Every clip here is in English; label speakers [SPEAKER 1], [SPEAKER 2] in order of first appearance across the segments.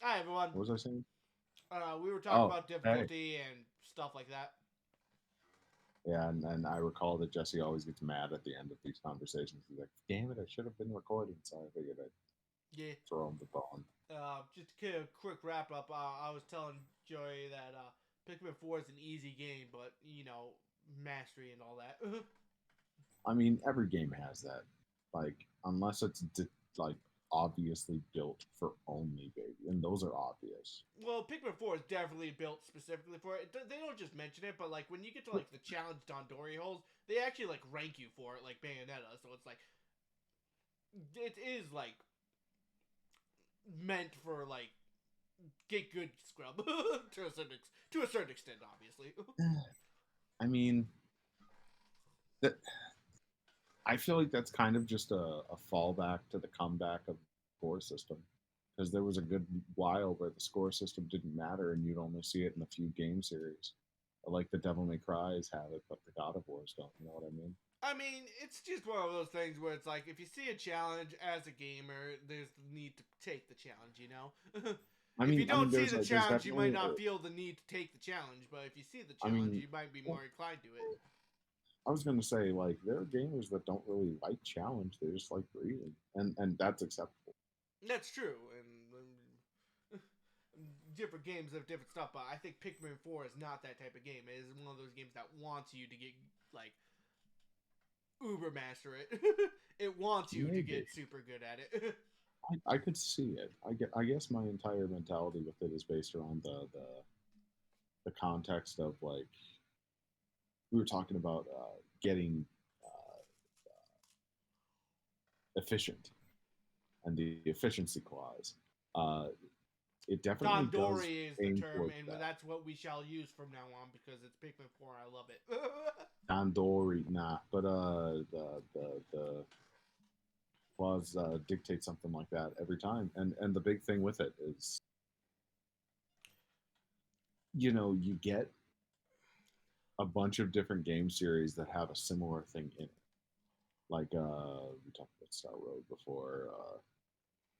[SPEAKER 1] Hi everyone.
[SPEAKER 2] What was I saying?
[SPEAKER 1] We were talking
[SPEAKER 2] Oh,
[SPEAKER 1] about
[SPEAKER 2] hey.
[SPEAKER 1] difficulty and stuff like that.
[SPEAKER 2] Yeah, and I recall that Jesse always gets mad at the end of these conversations. He's like, damn it, I should have been recording. So I figured I'd
[SPEAKER 1] Yeah.
[SPEAKER 2] throw him the bone.
[SPEAKER 1] Just to get a quick wrap up, I was telling Joey that Pikmin 4 is an easy game, but mastery and all that.
[SPEAKER 2] I mean, every game has that. Like, unless it's like obviously built for only baby, and those are obvious.
[SPEAKER 1] Well, Pikmin 4 is definitely built specifically for it. They don't just mention it, but like when you get to like the challenge Dandori holes, they actually like rank you for it, like Bayonetta. So it's like it is like meant for like get good scrub to a certain extent, obviously.
[SPEAKER 2] I mean, that I feel like that's kind of just a fallback to the comeback of the score system. Because there was a good while where the score system didn't matter and you'd only see it in a few game series. Like the Devil May Cries have it, but the God of Wars don't. You know what I mean?
[SPEAKER 1] I mean, it's just one of those things where it's like if you see a challenge as a gamer, there's the need to take the challenge. If you
[SPEAKER 2] I mean,
[SPEAKER 1] don't see the
[SPEAKER 2] there's
[SPEAKER 1] challenge, you might
[SPEAKER 2] definitely,
[SPEAKER 1] not feel the need to take the challenge. But if you see the
[SPEAKER 2] I
[SPEAKER 1] challenge,
[SPEAKER 2] mean,
[SPEAKER 1] you might be
[SPEAKER 2] well,
[SPEAKER 1] more inclined to it.
[SPEAKER 2] I was gonna say like there are gamers that don't really like challenge; they just like breathing, and that's acceptable.
[SPEAKER 1] That's true, and different games have different stuff. But I think Pikmin 4 is not that type of game. It is one of those games that wants you to get like uber master it. It wants you to
[SPEAKER 2] Maybe
[SPEAKER 1] get super good at it.
[SPEAKER 2] I could see it. I guess my entire mentality with it is based around the context of like we were talking about getting uh, efficient and the efficiency clause. Uh, it definitely does
[SPEAKER 1] Dandori is the
[SPEAKER 2] aim
[SPEAKER 1] term,
[SPEAKER 2] towards
[SPEAKER 1] and
[SPEAKER 2] that.
[SPEAKER 1] that's what we shall use from now on because it's Pikmin 4. I love it.
[SPEAKER 2] Dandori, nah, but the clause dictates something like that every time, and the big thing with it is, you get a bunch of different game series that have a similar thing in it. Like we talked about Star Road before.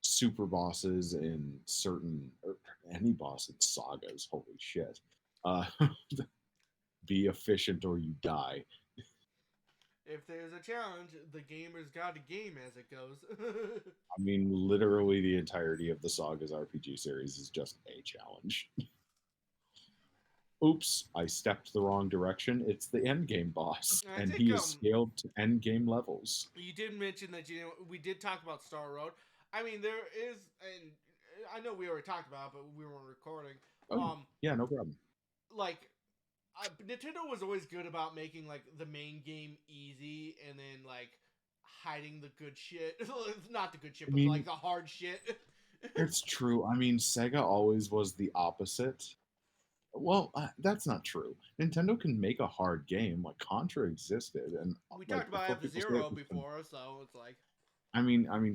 [SPEAKER 2] Super bosses in certain or any boss in sagas. Holy shit! Uh, be efficient or you die.
[SPEAKER 1] If there's a challenge, the gamer's got a game as it goes.
[SPEAKER 2] I mean, literally the entirety of the Sagas RPG series is just a challenge. Oops, I stepped the wrong direction. It's the end game boss,
[SPEAKER 1] I
[SPEAKER 2] and
[SPEAKER 1] think
[SPEAKER 2] he is scaled to end game levels.
[SPEAKER 1] you did mention that we did talk about Star Road. I mean, there is, and I know we already talked about, it, but we weren't recording.
[SPEAKER 2] Oh, yeah, no problem.
[SPEAKER 1] Like Nintendo was always good about making like the main game easy and then like hiding the good shit. Not the good shit,
[SPEAKER 2] I
[SPEAKER 1] but like
[SPEAKER 2] mean,
[SPEAKER 1] the hard shit.
[SPEAKER 2] it's true. I mean, Sega always was the opposite. Well, that's not true. Nintendo can make a hard game. Like Contra existed, and
[SPEAKER 1] We
[SPEAKER 2] like
[SPEAKER 1] talked about
[SPEAKER 2] before
[SPEAKER 1] F
[SPEAKER 2] people say it
[SPEAKER 1] Zero
[SPEAKER 2] was
[SPEAKER 1] before, so it's like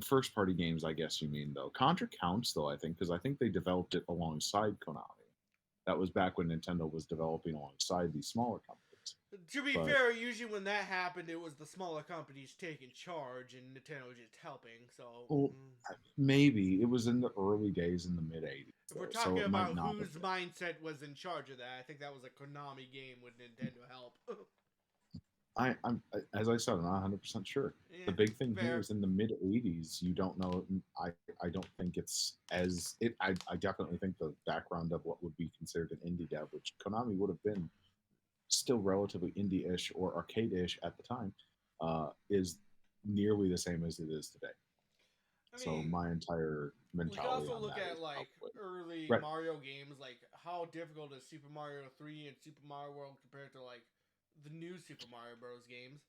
[SPEAKER 2] first party games. I guess you mean though. Contra counts though. I think because I think they developed it alongside Konami. That was back when Nintendo was developing alongside these smaller companies.
[SPEAKER 1] to be
[SPEAKER 2] But
[SPEAKER 1] fair, usually when that happened, it was the smaller companies taking charge and Nintendo was just helping. So
[SPEAKER 2] well, maybe it was in the early days in the mid '80s
[SPEAKER 1] if we're
[SPEAKER 2] though, so
[SPEAKER 1] talking
[SPEAKER 2] it might
[SPEAKER 1] about
[SPEAKER 2] not
[SPEAKER 1] whose
[SPEAKER 2] have been.
[SPEAKER 1] mindset was in charge of that, I think that was a Konami game with Nintendo help.
[SPEAKER 2] I'm as I said, I'm not 100% sure. The
[SPEAKER 1] Yeah,
[SPEAKER 2] big thing here
[SPEAKER 1] fair.
[SPEAKER 2] is in the mid '80s. You don't know. I don't think it's as it. I definitely think the background of what would be considered an indie dev, which Konami would have been still relatively indie-ish or arcade-ish at the time, is nearly the same as it is today.
[SPEAKER 1] I
[SPEAKER 2] So
[SPEAKER 1] mean,
[SPEAKER 2] my entire
[SPEAKER 1] we can
[SPEAKER 2] mentality
[SPEAKER 1] also
[SPEAKER 2] on
[SPEAKER 1] look
[SPEAKER 2] that
[SPEAKER 1] at
[SPEAKER 2] is
[SPEAKER 1] like
[SPEAKER 2] probably
[SPEAKER 1] early
[SPEAKER 2] right.
[SPEAKER 1] Mario games, like how difficult is Super Mario 3 and Super Mario World compared to like the new Super Mario Bros. Games?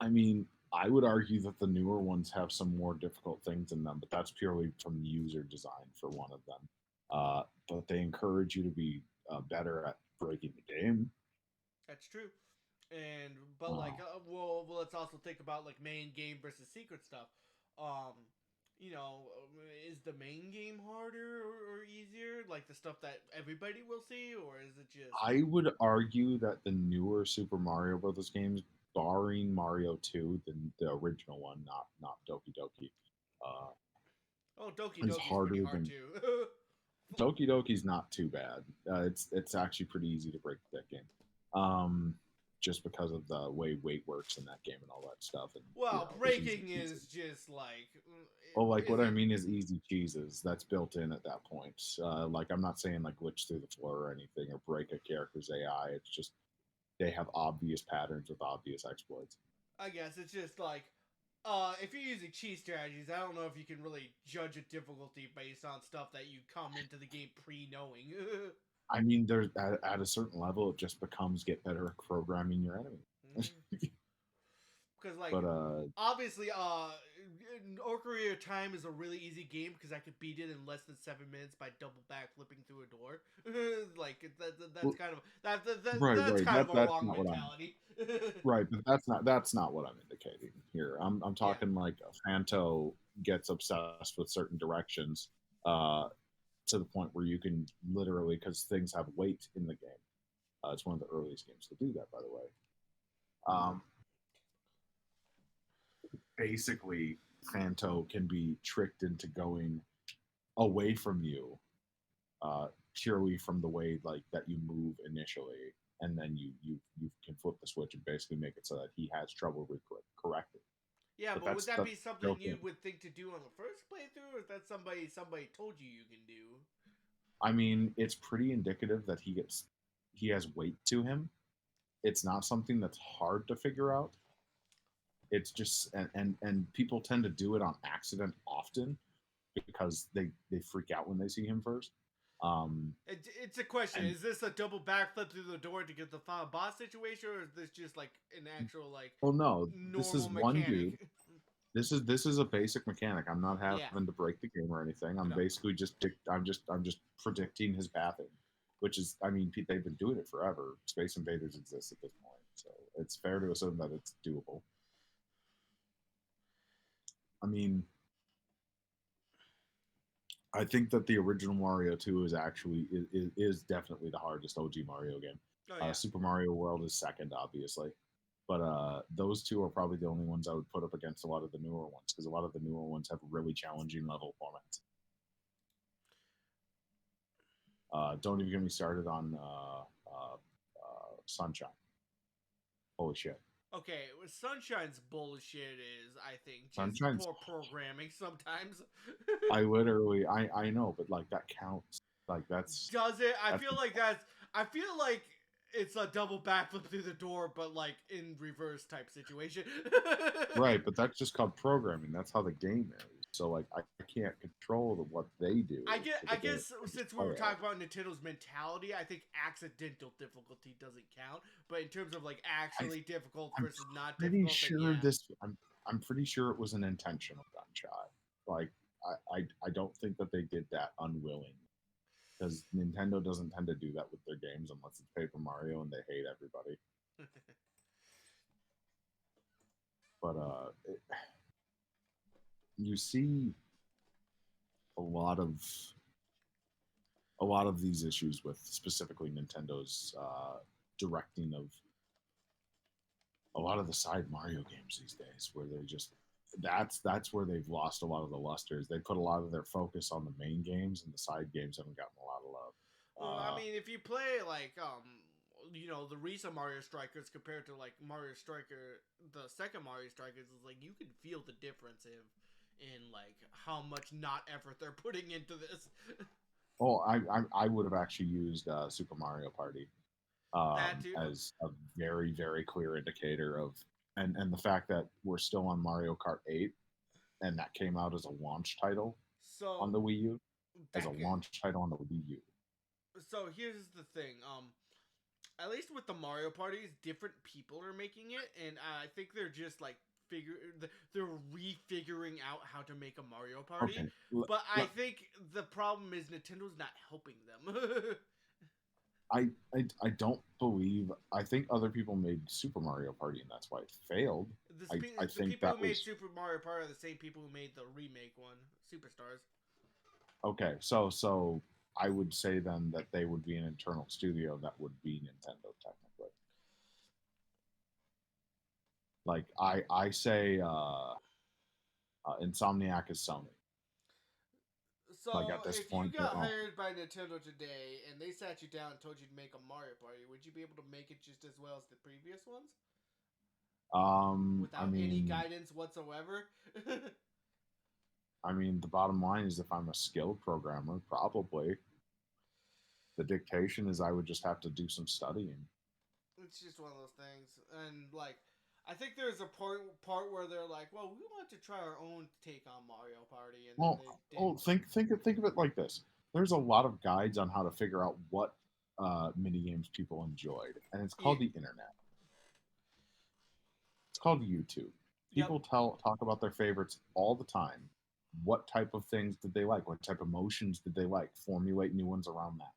[SPEAKER 2] I mean, I would argue that the newer ones have some more difficult things in them, but that's purely from the user design for one of them. But they encourage you to be better at breaking the game.
[SPEAKER 1] That's true. And but like,
[SPEAKER 2] Uh,
[SPEAKER 1] well, let's also think about like main game versus secret stuff. Um, is the main game harder or easier? Like the stuff that everybody will see, or is it just
[SPEAKER 2] I would argue that the newer Super Mario Brothers games, barring Mario 2, the original one, not Doki Doki, uh,
[SPEAKER 1] oh Doki
[SPEAKER 2] is
[SPEAKER 1] Doki's pretty
[SPEAKER 2] harder
[SPEAKER 1] hard
[SPEAKER 2] than
[SPEAKER 1] too.
[SPEAKER 2] Doki Doki's not too bad. It's actually pretty easy to break that game, just because of the way weight works in that game and all that stuff, and
[SPEAKER 1] Well,
[SPEAKER 2] it's easy
[SPEAKER 1] breaking
[SPEAKER 2] cheesy.
[SPEAKER 1] is just like,
[SPEAKER 2] Oh, like
[SPEAKER 1] is
[SPEAKER 2] what I
[SPEAKER 1] it?
[SPEAKER 2] mean is easy cheeses that's built in at that point. Like I'm not saying like glitch through the floor or anything or break a character's AI. It's just they have obvious patterns with obvious exploits.
[SPEAKER 1] I guess it's just like, if you're using cheat strategies, I don't know if you can really judge a difficulty based on stuff that you come into the game pre-knowing.
[SPEAKER 2] I mean, there's at a certain level, it just becomes get better at programming your enemy.
[SPEAKER 1] Because like,
[SPEAKER 2] But
[SPEAKER 1] obviously, Ocarina of Time is a really easy game because I could beat it in less than 7 minutes by double back flipping through a door. Like that's
[SPEAKER 2] well,
[SPEAKER 1] kind of that's
[SPEAKER 2] right,
[SPEAKER 1] kind of a
[SPEAKER 2] that's
[SPEAKER 1] wrong
[SPEAKER 2] not what I'm
[SPEAKER 1] mentality.
[SPEAKER 2] right, but that's not what I'm indicating here. I'm
[SPEAKER 1] Yeah.
[SPEAKER 2] talking like Fanto gets obsessed with certain directions, uh, to the point where you can literally because things have weight in the game. It's one of the earliest games to do that, by the way. Um, Basically, Fanto can be tricked into going away from you, purely from the way like that you move initially, and then you can flip the switch and basically make it so that he has trouble correcting.
[SPEAKER 1] Yeah,
[SPEAKER 2] But
[SPEAKER 1] but would that
[SPEAKER 2] that's
[SPEAKER 1] be something
[SPEAKER 2] built in.
[SPEAKER 1] you would think to do on the first playthrough, or is that somebody told you can do?
[SPEAKER 2] I mean, it's pretty indicative that he has weight to him. It's not something that's hard to figure out. It's just and people tend to do it on accident often because they freak out when they see him first. Um,
[SPEAKER 1] It's a question:
[SPEAKER 2] and
[SPEAKER 1] is this a double backflip through the door to get the final boss situation, or is this just like an actual like
[SPEAKER 2] well, no, this
[SPEAKER 1] normal
[SPEAKER 2] is one dude.
[SPEAKER 1] mechanic?
[SPEAKER 2] This is a basic mechanic. I'm not
[SPEAKER 1] Yeah.
[SPEAKER 2] having to break the game or anything. I'm
[SPEAKER 1] No.
[SPEAKER 2] basically I'm just predicting his pathing, which is I mean they've been doing it forever. Space Invaders exists at this point, so it's fair to assume that it's doable. I mean, I think that the original Mario 2 is actually is definitely the hardest OG Mario game.
[SPEAKER 1] Oh yeah.
[SPEAKER 2] Super Mario World is second, obviously, but those two are probably the only ones I would put up against a lot of the newer ones because a lot of the newer ones have really challenging level formats. Don't even get me started on Sunshine. Holy shit,
[SPEAKER 1] Okay, what Sunshine's bullshit is, I think, just
[SPEAKER 2] Sunshine's.
[SPEAKER 1] poor programming sometimes.
[SPEAKER 2] I literally, I know, but like that counts. Like
[SPEAKER 1] Does it?
[SPEAKER 2] that's
[SPEAKER 1] I feel like it's a double backflip through the door, but like in reverse type situation.
[SPEAKER 2] right, but that's just called programming. That's how the game is. So like I can't control what they do to
[SPEAKER 1] I
[SPEAKER 2] the game.
[SPEAKER 1] guess
[SPEAKER 2] I just
[SPEAKER 1] since we
[SPEAKER 2] play
[SPEAKER 1] were
[SPEAKER 2] it.
[SPEAKER 1] talking about Nintendo's mentality, I think accidental difficulty doesn't count. But in terms of like
[SPEAKER 2] I,
[SPEAKER 1] actually difficult
[SPEAKER 2] I'm
[SPEAKER 1] versus not
[SPEAKER 2] pretty
[SPEAKER 1] difficult, then
[SPEAKER 2] sure
[SPEAKER 1] yeah.
[SPEAKER 2] this. I'm pretty sure it was an intentional gunshot. Like I don't think that they did that unwillingly because Nintendo doesn't tend to do that with their games unless it's Paper Mario and they hate everybody. But you see a lot of these issues with specifically Nintendo's directing of a lot of the side Mario games these days, where they just that's where they've lost a lot of the lusters. They put a lot of their focus on the main games, and the side games haven't gotten a lot of love.
[SPEAKER 1] Well, I mean, if you play like the recent Mario Strikers compared to like Mario Striker, the second Mario Strikers is like you can feel the difference in like how much not effort they're putting into this.
[SPEAKER 2] Oh, I would have actually used Super Mario Party
[SPEAKER 1] That too.
[SPEAKER 2] as a very clear indicator of and the fact that we're still on Mario Kart 8 and that came out as a launch title on
[SPEAKER 1] So
[SPEAKER 2] the Wii U as a
[SPEAKER 1] that
[SPEAKER 2] launch title on the Wii U.
[SPEAKER 1] so here's the thing. At least with the Mario parties, different people are making it, and I think they're just like they're refiguring out how to make a Mario party.
[SPEAKER 2] Okay,
[SPEAKER 1] But I think the problem is Nintendo's not helping them.
[SPEAKER 2] I don't believe. I think other people made Super Mario Party, and that's why it failed. I
[SPEAKER 1] The
[SPEAKER 2] think
[SPEAKER 1] people
[SPEAKER 2] that
[SPEAKER 1] who made
[SPEAKER 2] was
[SPEAKER 1] Super Mario Party are the same people who made the remake one, Superstars.
[SPEAKER 2] okay. So I would say then that they would be an internal studio that would be Nintendo technically. Like I say, Insomniac is Sony. Like
[SPEAKER 1] So
[SPEAKER 2] at this
[SPEAKER 1] if you
[SPEAKER 2] point, they're
[SPEAKER 1] got hired by Nintendo today and they sat you down and told you to make a Mario Party, would you be able to make it just as well as the previous ones
[SPEAKER 2] I
[SPEAKER 1] without any
[SPEAKER 2] mean,
[SPEAKER 1] guidance whatsoever?
[SPEAKER 2] the bottom line is if I'm a skilled programmer, probably the dictation is I would just have to do some studying.
[SPEAKER 1] It's just one of those things, and like, I think there's a part where they're like, "Well, we want to try our own take on Mario Party," and then
[SPEAKER 2] Well,
[SPEAKER 1] they
[SPEAKER 2] oh,
[SPEAKER 1] didn't.
[SPEAKER 2] think of it like this. There's a lot of guides on how to figure out what mini games people enjoyed, and it's
[SPEAKER 1] Yeah.
[SPEAKER 2] called the internet. It's called YouTube.
[SPEAKER 1] Yep.
[SPEAKER 2] People talk about their favorites all the time. What type of things did they like? What type of motions did they like? Formulate new ones around that.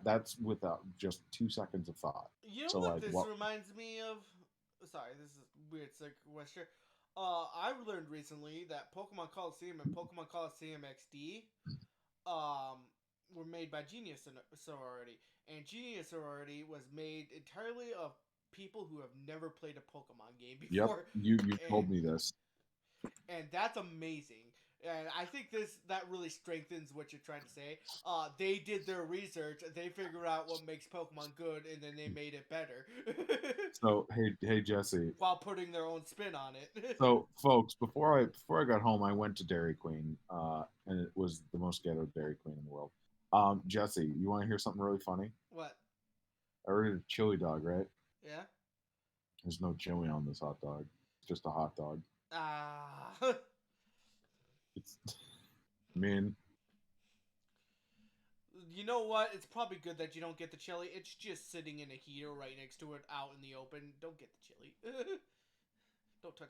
[SPEAKER 2] That's without just 2 seconds of thought.
[SPEAKER 1] You know
[SPEAKER 2] So
[SPEAKER 1] what
[SPEAKER 2] like
[SPEAKER 1] this
[SPEAKER 2] what
[SPEAKER 1] reminds me of? Sorry, this is weird sequester. I learned recently that Pokemon Coliseum and Pokemon Coliseum XD were made by Genius Sorority, and Genius Sorority was made entirely of people who have never played a Pokemon game
[SPEAKER 2] Yep,
[SPEAKER 1] before,
[SPEAKER 2] you
[SPEAKER 1] and
[SPEAKER 2] told me this.
[SPEAKER 1] that's amazing. And I think that really strengthens what you're trying to say. They did their research, they figured out what makes Pokemon good, and then they made it better.
[SPEAKER 2] So hey Jesse.
[SPEAKER 1] While putting their own spin on it.
[SPEAKER 2] So folks, before I got home, I went to Dairy Queen, and it was the most ghetto Dairy Queen in the world. Jesse, you want to hear something really funny?
[SPEAKER 1] What?
[SPEAKER 2] I ordered a chili dog, right?
[SPEAKER 1] Yeah.
[SPEAKER 2] There's no chili on this hot dog. It's just a hot dog.
[SPEAKER 1] Ah.
[SPEAKER 2] It's, I mean,
[SPEAKER 1] You know what? It's probably good that you don't get the chili. It's just sitting in a heater right next to it, out in the open. Don't get the chili. Don't touch.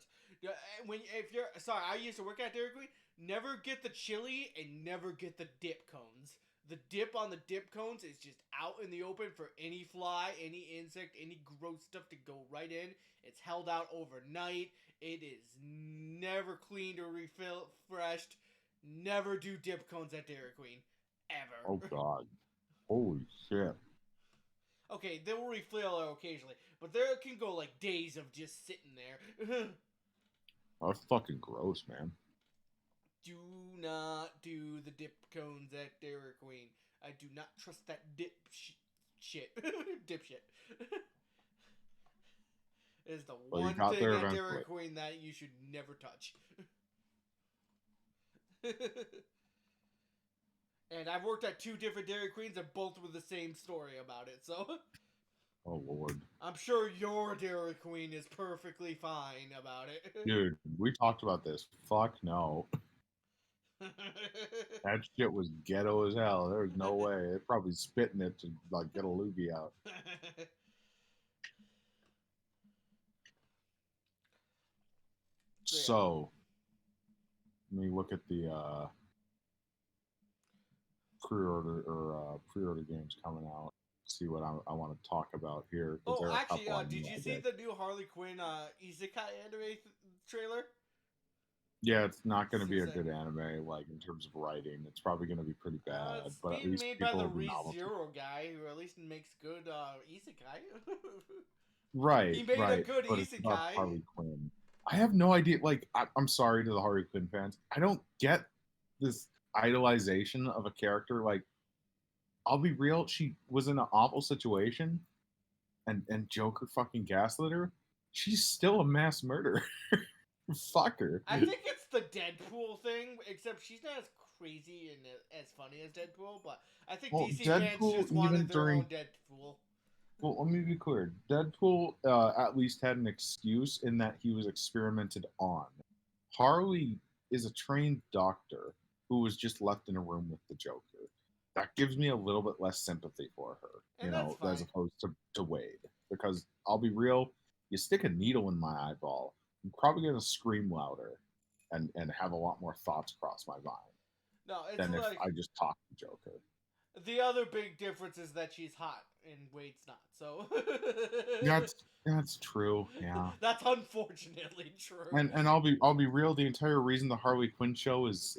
[SPEAKER 1] When if you're sorry, I used to work at Dairy Queen. Never get the chili and never get the dip cones. The dip on the dip cones is just out in the open for any fly, any insect, any gross stuff to go right in. It's held out overnight. It is never cleaned or refreshed. Never do dip cones at Dairy Queen.
[SPEAKER 2] oh
[SPEAKER 1] Ever.
[SPEAKER 2] god, holy shit!
[SPEAKER 1] Okay, they will refill it occasionally, but there can go like days of just sitting there.
[SPEAKER 2] That's fucking gross, man.
[SPEAKER 1] Do not do the dip cones at Dairy Queen. I do not trust that shit. Dip shit. It is the
[SPEAKER 2] Well, you
[SPEAKER 1] one
[SPEAKER 2] got
[SPEAKER 1] thing
[SPEAKER 2] there
[SPEAKER 1] at Dairy
[SPEAKER 2] eventually.
[SPEAKER 1] Queen that you should never touch. And I've worked at 2 different Dairy Queens and both were the same story about it, so
[SPEAKER 2] Oh lord,
[SPEAKER 1] I'm sure your Dairy Queen is perfectly fine about it.
[SPEAKER 2] dude, we talked about this. Fuck no, that shit was ghetto as hell. There was no way. They're probably spitting it to like get a loogie out.
[SPEAKER 1] So yeah.
[SPEAKER 2] So let me look at the pre-order games coming out. See what I want to talk about here because
[SPEAKER 1] Oh,
[SPEAKER 2] there are a
[SPEAKER 1] actually,
[SPEAKER 2] couple I
[SPEAKER 1] did
[SPEAKER 2] know
[SPEAKER 1] you
[SPEAKER 2] I
[SPEAKER 1] see
[SPEAKER 2] did.
[SPEAKER 1] the new Harley Quinn Isekai anime trailer?
[SPEAKER 2] Yeah, it's not going to be a
[SPEAKER 1] Susan.
[SPEAKER 2] good anime. Like in terms of writing, it's probably going to be pretty bad.
[SPEAKER 1] It's
[SPEAKER 2] But at
[SPEAKER 1] being
[SPEAKER 2] least
[SPEAKER 1] made by
[SPEAKER 2] people
[SPEAKER 1] the
[SPEAKER 2] will be novelty.
[SPEAKER 1] ReZero guy, who at least makes good Isekai. He
[SPEAKER 2] Right,
[SPEAKER 1] made a
[SPEAKER 2] right.
[SPEAKER 1] good
[SPEAKER 2] But it's about
[SPEAKER 1] Isekai.
[SPEAKER 2] Harley Quinn. I have no idea. Like, I'm sorry to the Harley Quinn fans. I don't get this idolization of a character. Like, I'll be real. She was in an awful situation, and Joker fucking gaslit her. She's still a mass murderer. Fuck her.
[SPEAKER 1] I think it's the Deadpool thing, except she's not as crazy and as funny as Deadpool. But I think
[SPEAKER 2] Well,
[SPEAKER 1] DC fans
[SPEAKER 2] Deadpool,
[SPEAKER 1] just
[SPEAKER 2] even
[SPEAKER 1] wanted their own
[SPEAKER 2] during
[SPEAKER 1] Deadpool.
[SPEAKER 2] well, let me be clear. Deadpool at least had an excuse in that he was experimented on. Harley is a trained doctor who was just left in a room with the Joker. That gives me a little bit less sympathy for her,
[SPEAKER 1] And that's
[SPEAKER 2] as
[SPEAKER 1] fine.
[SPEAKER 2] opposed to Wade. Because I'll be real, you stick a needle in my eyeball, I'm probably going to scream louder and have a lot more thoughts cross my mind
[SPEAKER 1] No, it's
[SPEAKER 2] than if
[SPEAKER 1] like
[SPEAKER 2] I just talk to Joker.
[SPEAKER 1] the other big difference is that she's hot and Wade's not. So
[SPEAKER 2] That's true, yeah.
[SPEAKER 1] that's unfortunately true.
[SPEAKER 2] And I'll be real. The entire reason the Harley Quinn show is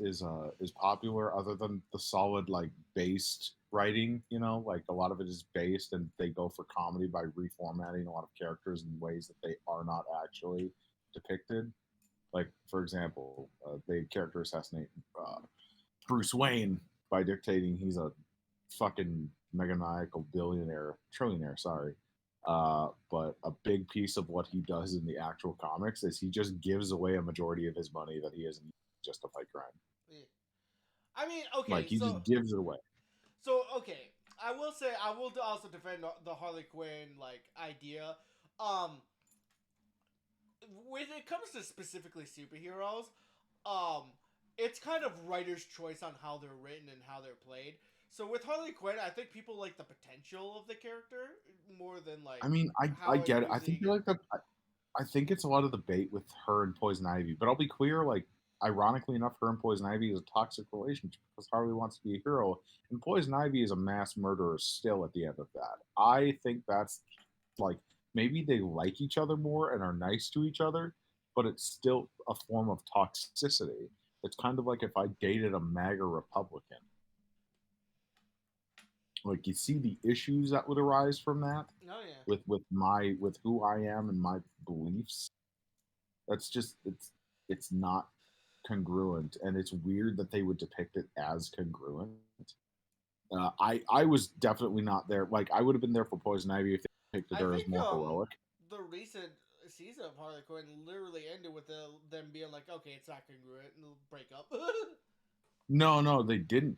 [SPEAKER 2] popular, other than the solid like based writing, like a lot of it is based, and they go for comedy by reformatting a lot of characters in ways that they are not actually depicted. Like, for example, they character assassinate uh, Bruce Wayne by dictating he's a fucking megamaniacal billionaire, trillionaire, sorry. But a big piece of what he does in the actual comics is he just gives away a majority of his money that he hasn't used to fight crime.
[SPEAKER 1] Yeah. I mean,
[SPEAKER 2] Like,
[SPEAKER 1] okay,
[SPEAKER 2] he
[SPEAKER 1] so
[SPEAKER 2] just gives it away.
[SPEAKER 1] okay, I will say I will also defend the Harley Quinn like idea. Um, when it comes to specifically superheroes, um, it's kind of writer's choice on how they're written and how they're played. So with Harley Quinn, I think people like the potential of the character more than like
[SPEAKER 2] I mean, I
[SPEAKER 1] how it
[SPEAKER 2] get it. I
[SPEAKER 1] usually
[SPEAKER 2] think you
[SPEAKER 1] gets.
[SPEAKER 2] like that. I think it's a lot of debate with her and Poison Ivy, but I'll be clear. Like, ironically enough, her and Poison Ivy is a toxic relationship because Harley wants to be a hero, and Poison Ivy is a mass murderer still at the end of that. I think that's like maybe they like each other more and are nice to each other, but it's still a form of toxicity. It's kind of like if I dated a MAGA Republican. Like, you see the issues that would arise from that
[SPEAKER 1] Oh yeah.
[SPEAKER 2] with who I am and my beliefs. That's just it's not congruent, and it's weird that they would depict it as congruent. I was definitely not there. Like, I would have been there for Poison Ivy if they depicted
[SPEAKER 1] I
[SPEAKER 2] her as
[SPEAKER 1] think
[SPEAKER 2] more heroic.
[SPEAKER 1] the recent season of Harley Quinn literally ended with them being like, okay, it's not congruent, and they'll break up.
[SPEAKER 2] No, they didn't.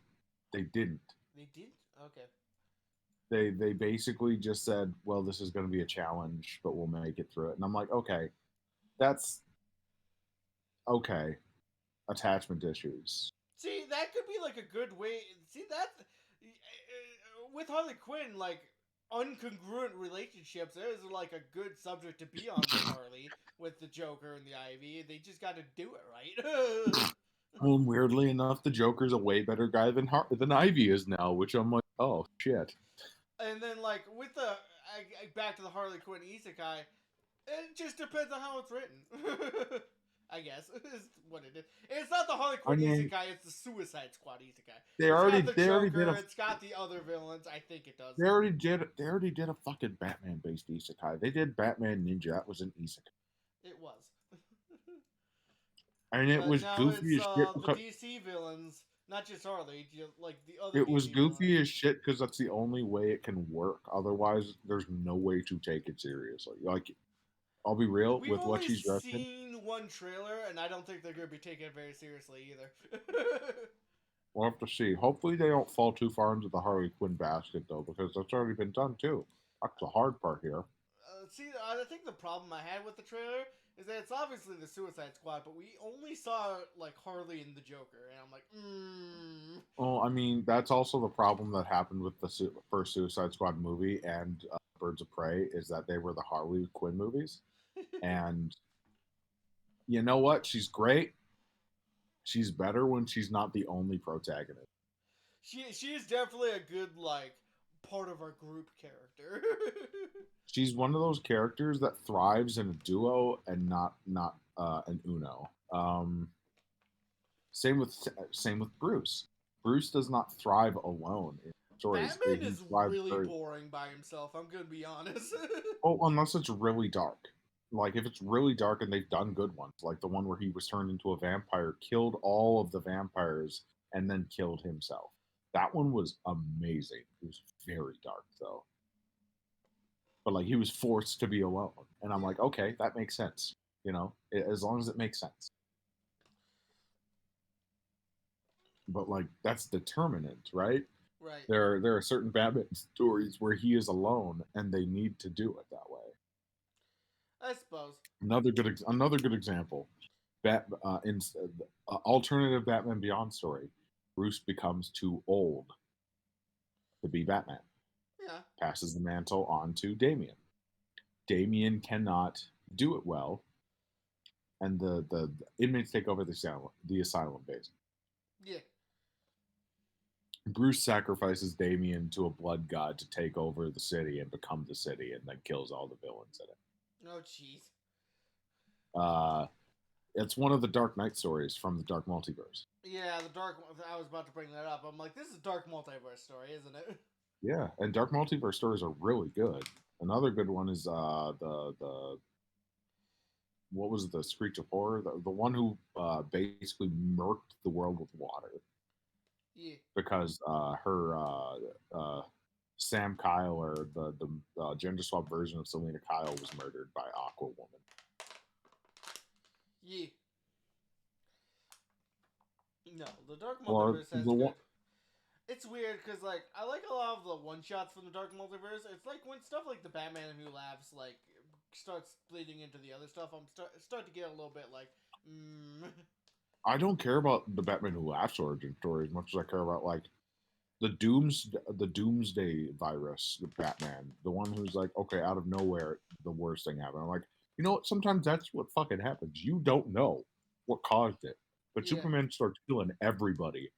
[SPEAKER 2] They didn't.
[SPEAKER 1] They did. Okay.
[SPEAKER 2] They basically just said, well, this is going to be a challenge, but we'll make it through it. And I'm like, okay, that's okay. Attachment issues.
[SPEAKER 1] See, that could be like a good way. See that with Harley Quinn, like uncongruent relationships, there's like a good subject to be on with Harley, with the Joker and the Ivy. They just got to do it right.
[SPEAKER 2] Well, weirdly enough, the Joker's a way better guy than Ivy is now, which I'm like, oh shit.
[SPEAKER 1] And then like with the back to the Harley Quinn isekai, it just depends on how it's written. I guess is what it is. It's not the Harley
[SPEAKER 2] I
[SPEAKER 1] Quinn
[SPEAKER 2] mean,
[SPEAKER 1] isekai; it's the Suicide Squad isekai.
[SPEAKER 2] they
[SPEAKER 1] It's got
[SPEAKER 2] already
[SPEAKER 1] the
[SPEAKER 2] they already did
[SPEAKER 1] Joker.
[SPEAKER 2] a
[SPEAKER 1] It's got the other villains. I think it does.
[SPEAKER 2] they already did a fucking Batman based isekai. They did Batman Ninja. That was an isekai,
[SPEAKER 1] It was.
[SPEAKER 2] and it
[SPEAKER 1] But
[SPEAKER 2] was
[SPEAKER 1] now
[SPEAKER 2] goofy
[SPEAKER 1] it's
[SPEAKER 2] as shit
[SPEAKER 1] the
[SPEAKER 2] because
[SPEAKER 1] DC villains, not just Harley, like the other
[SPEAKER 2] it was
[SPEAKER 1] DC villains.
[SPEAKER 2] goofy as shit because that's the only way it can work. Otherwise, there's no way to take it seriously. Like, I'll be real
[SPEAKER 1] We've
[SPEAKER 2] with what
[SPEAKER 1] only
[SPEAKER 2] she's dressed in.
[SPEAKER 1] seen one trailer, and I don't think they're going to be taking it very seriously either.
[SPEAKER 2] We'll have to see. Hopefully, they don't fall too far into the Harley Quinn basket though, because that's already been done too. That's the hard part here.
[SPEAKER 1] See, I think the problem I had with the trailer is that it's obviously the Suicide Squad, but we only saw like Harley and the Joker, and I'm like,
[SPEAKER 2] Well, I mean, that's also the problem that happened with the first Suicide Squad movie and Birds of Prey is that they were the Harley Quinn movies. And you know what? She's great. She's better when she's not the only protagonist.
[SPEAKER 1] she is definitely a good like part of our group character.
[SPEAKER 2] She's one of those characters that thrives in a duo and not an uno. Same with Bruce. Bruce does not thrive alone in stories.
[SPEAKER 1] Batman
[SPEAKER 2] He
[SPEAKER 1] is
[SPEAKER 2] thrives
[SPEAKER 1] really
[SPEAKER 2] very
[SPEAKER 1] boring by himself. I'm gonna be honest.
[SPEAKER 2] well, unless it's really dark. Like, if it's really dark and they've done good ones, like the one where he was turned into a vampire, killed all of the vampires, and then killed himself. That one was amazing. It was very dark though. But like, he was forced to be alone. And I'm
[SPEAKER 1] Yeah,
[SPEAKER 2] like, okay, that makes sense. As long as it makes sense. But like, that's determinant, right?
[SPEAKER 1] right.
[SPEAKER 2] There are certain Batman stories where he is alone and they need to do it that way.
[SPEAKER 1] I suppose.
[SPEAKER 2] Another good example. In alternative Batman Beyond story, Bruce becomes too old to be Batman.
[SPEAKER 1] Yeah.
[SPEAKER 2] Passes the mantle on to Damian. Damian cannot do it well, and the inmates take over the asylum base.
[SPEAKER 1] Yeah.
[SPEAKER 2] Bruce sacrifices Damian to a blood god to take over the city and become the city, and then kills all the villains in it.
[SPEAKER 1] Oh, jeez.
[SPEAKER 2] It's one of the Dark Knight stories from the Dark Multiverse.
[SPEAKER 1] Yeah, the dark. I was about to bring that up. I'm like, this is a dark multiverse story, isn't it?
[SPEAKER 2] Yeah, and Dark Multiverse stories are really good. Another good one is the what was the Screech of Horror? The one who basically murked the world with water
[SPEAKER 1] Yeah.
[SPEAKER 2] because her Sam Kyle, or the gender swap version of Selena Kyle, was murdered by Aqua Woman.
[SPEAKER 1] Yeah. No, the Dark
[SPEAKER 2] Or
[SPEAKER 1] Multiverse has
[SPEAKER 2] the
[SPEAKER 1] good.
[SPEAKER 2] one,
[SPEAKER 1] It's weird because like I like a lot of the one shots from the Dark Multiverse. It's like when stuff like the Batman Who Laughs like starts bleeding into the other stuff. I'm start to get a little bit like,
[SPEAKER 2] I don't care about the Batman Who Laughs origin story as much as I care about like the Doomsday virus, the Batman, the one who's like, okay, out of nowhere, the worst thing happened. I'm like, you know what? Sometimes that's what fucking happens. You don't know what caused it, but
[SPEAKER 1] yeah.
[SPEAKER 2] Superman starts killing everybody,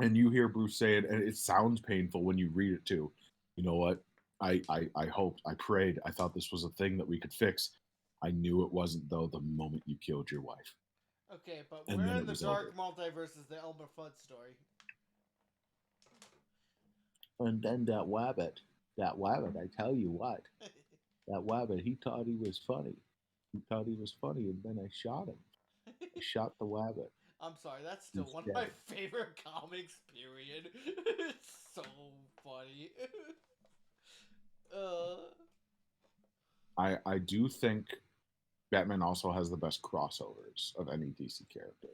[SPEAKER 2] and you hear Bruce say it, and it sounds painful when you read it too. You know what? I hoped, I prayed, I thought this was a thing that we could fix. I knew it wasn't though the moment you killed your wife,
[SPEAKER 1] Okay, but
[SPEAKER 2] and
[SPEAKER 1] where
[SPEAKER 2] then
[SPEAKER 1] in
[SPEAKER 2] it
[SPEAKER 1] the
[SPEAKER 2] was over.
[SPEAKER 1] Dark Multiverse is the Elmer Fudd story?
[SPEAKER 2] And then that wabbit, I tell you what, that wabbit, he thought he was funny. He thought he was funny, and then I shot him. I shot the wabbit.
[SPEAKER 1] I'm sorry, that's still
[SPEAKER 2] He's
[SPEAKER 1] one of my
[SPEAKER 2] dead.
[SPEAKER 1] favorite comics. Period. It's so funny. uh,
[SPEAKER 2] I do think Batman also has the best crossovers of any DC character.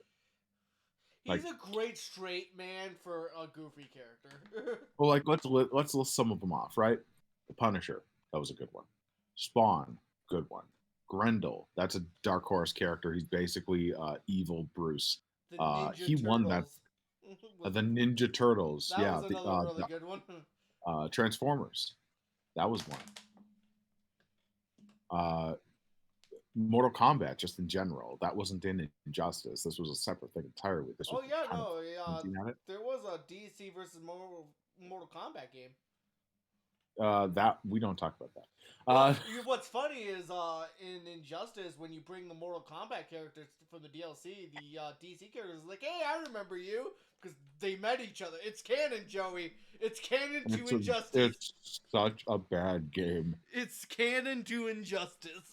[SPEAKER 1] he's
[SPEAKER 2] Like,
[SPEAKER 1] a great straight man for a goofy character.
[SPEAKER 2] well, like let's list some of them off, right? The Punisher, that was a good one. Spawn, good one. Grendel, that's a Dark Horse character. He's basically evil Bruce.
[SPEAKER 1] The Ninja
[SPEAKER 2] He won that.
[SPEAKER 1] Turtles. was,
[SPEAKER 2] The Ninja Turtles,
[SPEAKER 1] that
[SPEAKER 2] yeah.
[SPEAKER 1] was another really good one.
[SPEAKER 2] Transformers, that was one. Uh, Mortal Kombat, just in general, that wasn't in Injustice. This was a separate thing entirely. This was
[SPEAKER 1] Oh yeah,
[SPEAKER 2] kind of
[SPEAKER 1] no,
[SPEAKER 2] hinting at it.
[SPEAKER 1] there was a DC versus Mortal Kombat game.
[SPEAKER 2] That we don't talk about that.
[SPEAKER 1] Well, what's funny is in Injustice, when you bring the Mortal Kombat characters from the DLC, the DC characters are like, "Hey, I remember you," because they met each other. It's canon, Joey. It's canon to Injustice.
[SPEAKER 2] It's such a bad game.
[SPEAKER 1] It's canon to Injustice.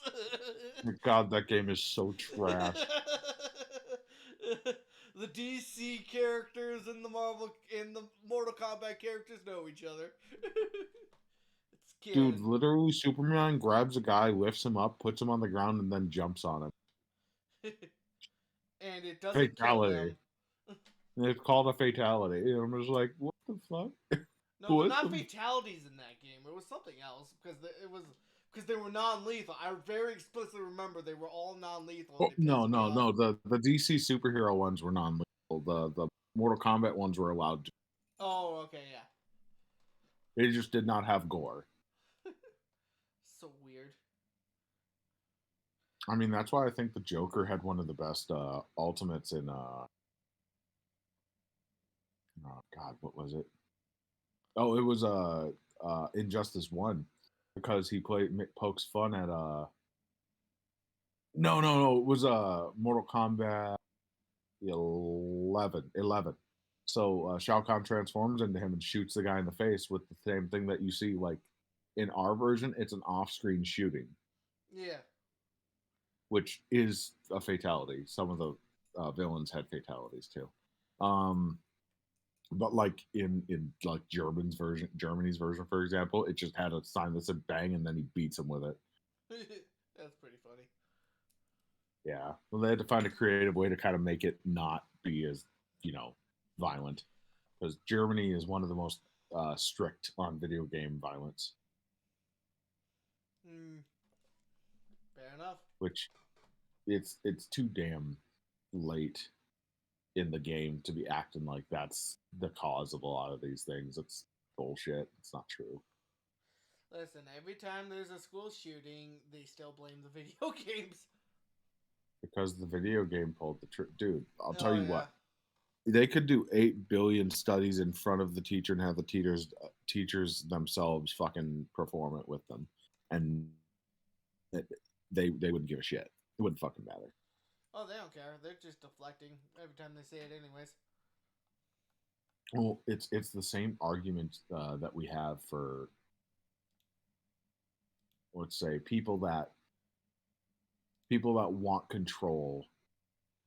[SPEAKER 2] God, that game is so trash.
[SPEAKER 1] The DC characters and the Mortal Kombat characters know each other. It's canon.
[SPEAKER 2] Dude, literally, Superman grabs a guy, lifts him up, puts him on the ground, and then jumps on him.
[SPEAKER 1] And it doesn't kill
[SPEAKER 2] Fatality.
[SPEAKER 1] them.
[SPEAKER 2] It's called a fatality. And I'm just like, what the fuck?
[SPEAKER 1] No, they're not fatalities in that game. It was something else because they were non-lethal. I very explicitly remember they were all non-lethal.
[SPEAKER 2] Oh, no. The DC superhero ones were non-lethal. The Mortal Kombat ones were allowed to.
[SPEAKER 1] Oh, okay, yeah.
[SPEAKER 2] They just did not have gore.
[SPEAKER 1] So weird.
[SPEAKER 2] I mean, that's why I think the Joker had one of the best ultimates in oh God, what was it? Oh, it was Injustice 1, because he pokes fun at no, it was Mortal Kombat 11. So Shao Kahn transforms into him and shoots the guy in the face with the same thing that you see like in our version. It's an off-screen shooting.
[SPEAKER 1] Yeah.
[SPEAKER 2] Which is a fatality. Some of the villains had fatalities too. But like in like Germany's version, for example, it just had a sign that said bang, and then he beats him with it.
[SPEAKER 1] That's pretty funny.
[SPEAKER 2] Yeah. Well, they had to find a creative way to kind of make it not be as, violent. Because Germany is one of the most strict on video game violence.
[SPEAKER 1] Fair enough.
[SPEAKER 2] Which it's too damn late in the game to be acting like that's the cause of a lot of these things. It's bullshit. It's not true.
[SPEAKER 1] Listen, every time there's a school shooting, they still blame the video games.
[SPEAKER 2] Because the video game pulled the trick. Dude, I'll tell you what. They could do 8 billion studies in front of the teacher and have the teachers themselves fucking perform it with them. And they wouldn't give a shit. It wouldn't fucking matter.
[SPEAKER 1] Oh, they don't care. They're just deflecting every time they say it anyways.
[SPEAKER 2] Well, it's the same argument that we have for, let's say, people that people that want control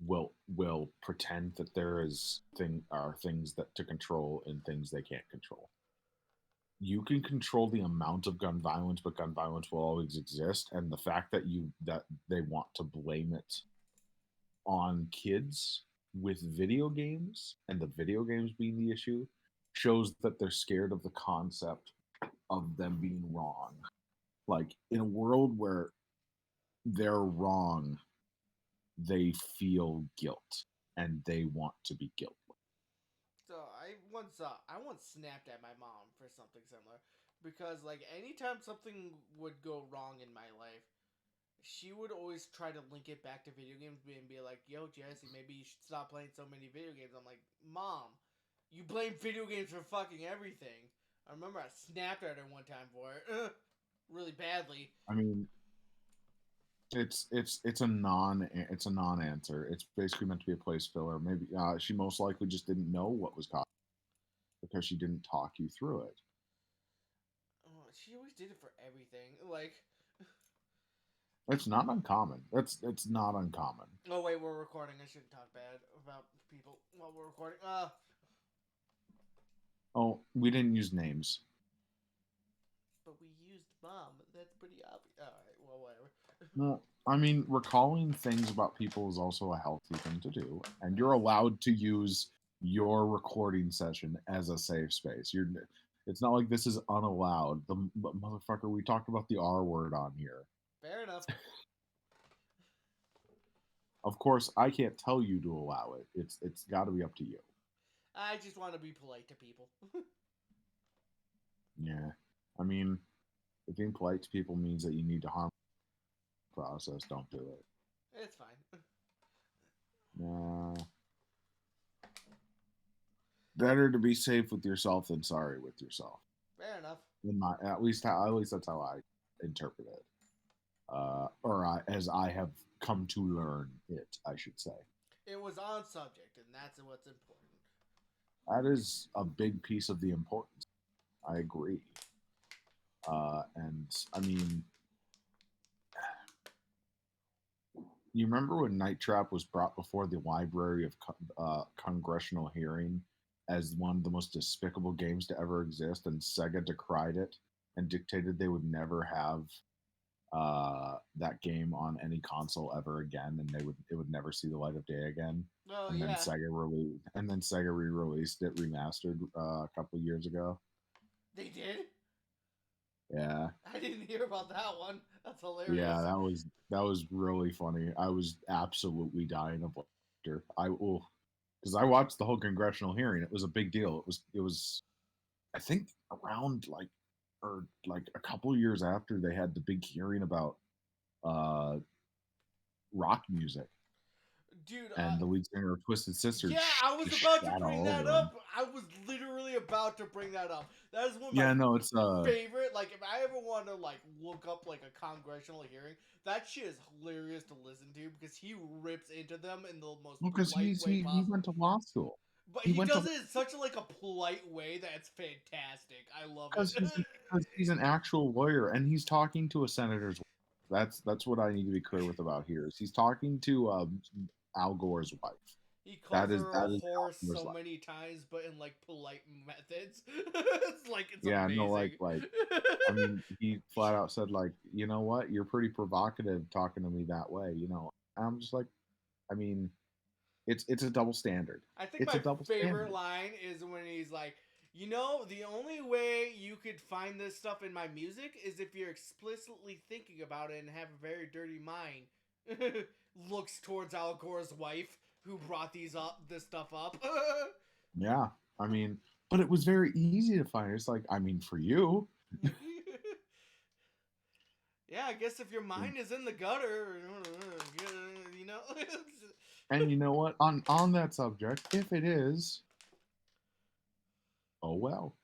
[SPEAKER 2] will pretend that there is things that to control and things they can't control. You can control the amount of gun violence, but gun violence will always exist. And the fact that they want to blame it on kids with video games and the video games being the issue shows that they're scared of the concept of them being wrong. Like in a world where they're wrong, they feel guilt and they want to be guiltless.
[SPEAKER 1] So I once snapped at my mom for something similar because like anytime something would go wrong in my life, she would always try to link it back to video games and be like, "Yo, Jesse, maybe you should stop playing so many video games." I'm like, "Mom, you blame video games for fucking everything." I remember I snapped at her one time for it, really badly.
[SPEAKER 2] I mean, it's a non answer. It's basically meant to be a place filler. Maybe she most likely just didn't know what was causing because she didn't talk you through it.
[SPEAKER 1] Oh, she always did it for everything. Like,
[SPEAKER 2] It's not uncommon. It's not uncommon.
[SPEAKER 1] oh wait, we're recording. I shouldn't talk bad about people while we're recording.
[SPEAKER 2] Oh, we didn't use names.
[SPEAKER 1] But we used mom. That's pretty obvious. All right, well, whatever.
[SPEAKER 2] No, I mean, recalling things about people is also a healthy thing to do, and you're allowed to use your recording session as a safe space. It's not like this is unallowed. But motherfucker, we talked about the R word on here.
[SPEAKER 1] Fair enough.
[SPEAKER 2] Of course, I can't tell you to allow it. It's got to be up to you.
[SPEAKER 1] I just want to be polite to people.
[SPEAKER 2] Yeah, I mean, if being polite to people means that you need to harm the process, don't do it.
[SPEAKER 1] It's fine.
[SPEAKER 2] Nah. Better to be safe with yourself than sorry with yourself.
[SPEAKER 1] Fair enough.
[SPEAKER 2] At least that's how I interpret it. As I have come to learn it, I should say.
[SPEAKER 1] It was on subject, and that's what's important.
[SPEAKER 2] That is a big piece of the importance. I agree. And I mean, you remember when Night Trap was brought before the Library of Congressional Hearing as one of the most despicable games to ever exist, and Sega decried it and dictated they would never have that game on any console ever again, and it would never see the light of day again.
[SPEAKER 1] Oh,
[SPEAKER 2] And then
[SPEAKER 1] yeah.
[SPEAKER 2] Sega re-released it remastered a couple years ago.
[SPEAKER 1] They did?
[SPEAKER 2] Yeah.
[SPEAKER 1] I didn't hear about that one. That's hilarious.
[SPEAKER 2] Yeah, that was really funny. I was absolutely dying of laughter. Because I watched the whole congressional hearing. It was a big deal. It was I think around like a couple of years after they had the big hearing about rock music.
[SPEAKER 1] Dude,
[SPEAKER 2] And the lead singer of Twisted Sister.
[SPEAKER 1] Yeah, I was about to bring that up. I was literally about to bring that up. That is one of my favorite. Like, if I ever want to like look up like a congressional hearing, that shit is hilarious to listen to because he rips into them in the most polite way possible.
[SPEAKER 2] He went to law school.
[SPEAKER 1] But he does it in such a polite way that's fantastic. I love it.
[SPEAKER 2] Because he's an actual lawyer and he's talking to a senator's wife. That's what I need to be clear with about here. Is he's talking to Al Gore's wife.
[SPEAKER 1] He calls her a horse so many times, but in like polite methods. It's amazing.
[SPEAKER 2] No, like I mean, he flat out said like, you know what, you're pretty provocative talking to me that way. You know, I'm just like, I mean, it's a double standard.
[SPEAKER 1] I think my favorite line is when he's like, you know, the only way you could find this stuff in my music is if you're explicitly thinking about it and have a very dirty mind. Looks towards Al Gore's wife, who brought this stuff up.
[SPEAKER 2] Yeah, I mean, but it was very easy to find. It's like, I mean, for you.
[SPEAKER 1] Yeah, I guess if your mind is in the gutter, you know.
[SPEAKER 2] And you know what? On that subject, if it is, oh well.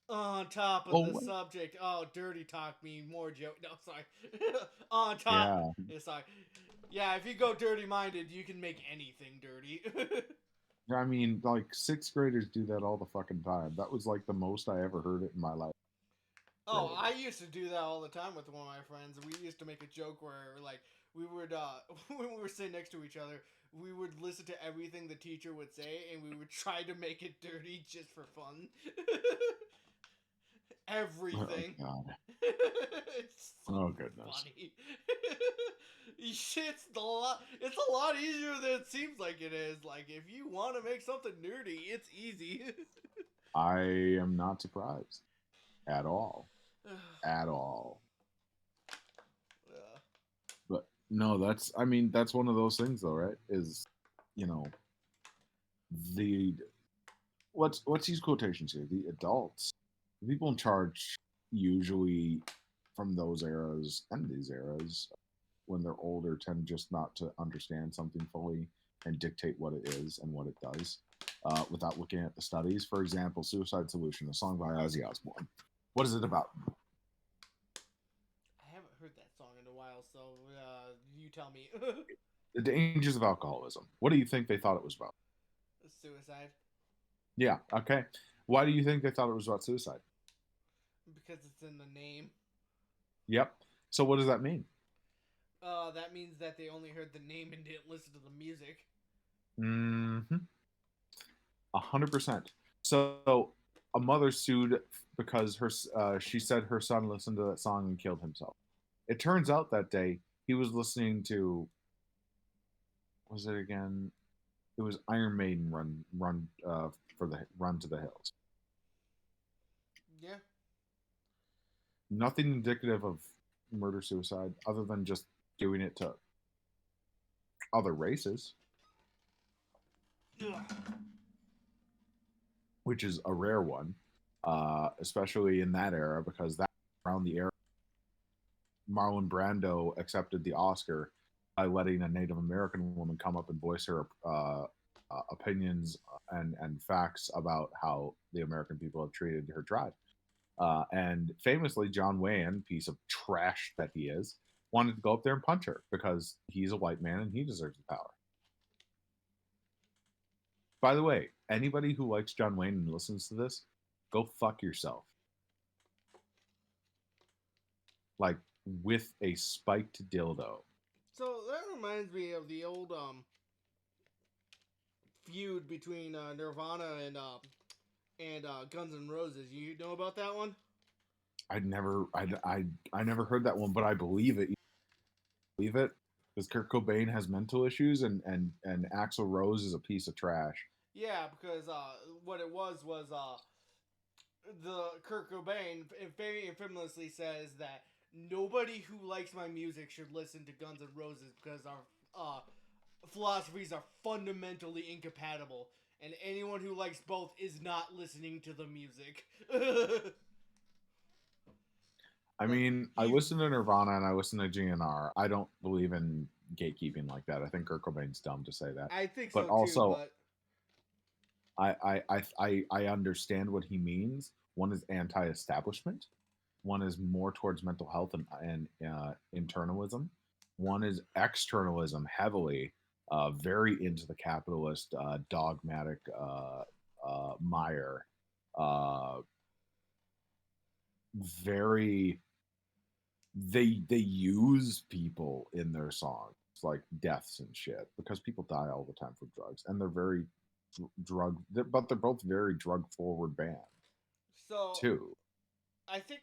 [SPEAKER 1] On top of the subject, dirty talk me more joke. No, sorry. On top, sorry. Yeah, if you go dirty-minded, you can make anything dirty.
[SPEAKER 2] I mean, like 6th graders do that all the fucking time. That was like the most I ever heard it in my life.
[SPEAKER 1] Oh,
[SPEAKER 2] really.
[SPEAKER 1] I used to do that all the time with one of my friends. We used to make a joke where, like, we would, when we were sitting next to each other, we would listen to everything the teacher would say, and we would try to make it dirty just for fun.
[SPEAKER 2] Oh
[SPEAKER 1] Everything.
[SPEAKER 2] God.
[SPEAKER 1] It's so
[SPEAKER 2] Oh goodness.
[SPEAKER 1] funny. Shit's a lot. It's a lot easier than it seems like it is. Like, if you want to make something nerdy, it's easy.
[SPEAKER 2] I am not surprised at all. At all.
[SPEAKER 1] Yeah.
[SPEAKER 2] But no, that's I mean, that's one of those things though, right? Is you know, the what's these quotations here? The adults, the people in charge usually from those eras and these eras, when they're older, tend just not to understand something fully and dictate what it is and what it does without looking at the studies. For example, Suicide Solution, a song by Ozzy Osbourne. What is it about?
[SPEAKER 1] I haven't heard that song in a while, so you tell me.
[SPEAKER 2] The dangers of alcoholism. What do you think they thought it was about?
[SPEAKER 1] Suicide.
[SPEAKER 2] Yeah, okay. Why do you think they thought it was about suicide?
[SPEAKER 1] Because it's in the name.
[SPEAKER 2] Yep. So what does that mean?
[SPEAKER 1] That means that they only heard the name and didn't listen to the music.
[SPEAKER 2] Mm-hmm. 100%. So a mother sued because she said her son listened to that song and killed himself. It turns out that day he was listening to, was it again? It was Iron Maiden run for the Run to the Hills.
[SPEAKER 1] Yeah.
[SPEAKER 2] Nothing indicative of murder suicide other than just doing it to other races,
[SPEAKER 1] Ugh.
[SPEAKER 2] which is a rare one, especially in that era because that around the era Marlon Brando accepted the Oscar by letting a Native American woman come up and voice her opinions and facts about how the American people have treated her tribe. And famously, John Wayne, piece of trash that he is, wanted to go up there and punch her because he's a white man and he deserves the power. By the way, anybody who likes John Wayne and listens to this, go fuck yourself. Like with a spiked dildo.
[SPEAKER 1] So that reminds me of the old feud between Nirvana and Guns N' Roses. You know about that one?
[SPEAKER 2] I never heard that one, but I believe it. Believe it, because Kurt Cobain has mental issues and Axl Rose is a piece of trash.
[SPEAKER 1] Yeah, because what it was the Kurt Cobain very infamously says that nobody who likes my music should listen to Guns N' Roses because our philosophies are fundamentally incompatible, and anyone who likes both is not listening to the music.
[SPEAKER 2] I
[SPEAKER 1] Like
[SPEAKER 2] mean, I
[SPEAKER 1] he's,
[SPEAKER 2] listen to Nirvana and I listen to GNR. I don't believe in gatekeeping like that. I think Kurt Cobain's dumb to say that.
[SPEAKER 1] I think
[SPEAKER 2] But
[SPEAKER 1] so too,
[SPEAKER 2] also,
[SPEAKER 1] but
[SPEAKER 2] I understand what he means. One is anti-establishment. One is more towards mental health and internalism. One is externalism, heavily, very into the capitalist, dogmatic mire. Uh, very they use people in their songs like deaths and shit because people die all the time from drugs and they're very but they're both very drug forward band
[SPEAKER 1] so
[SPEAKER 2] too.
[SPEAKER 1] I think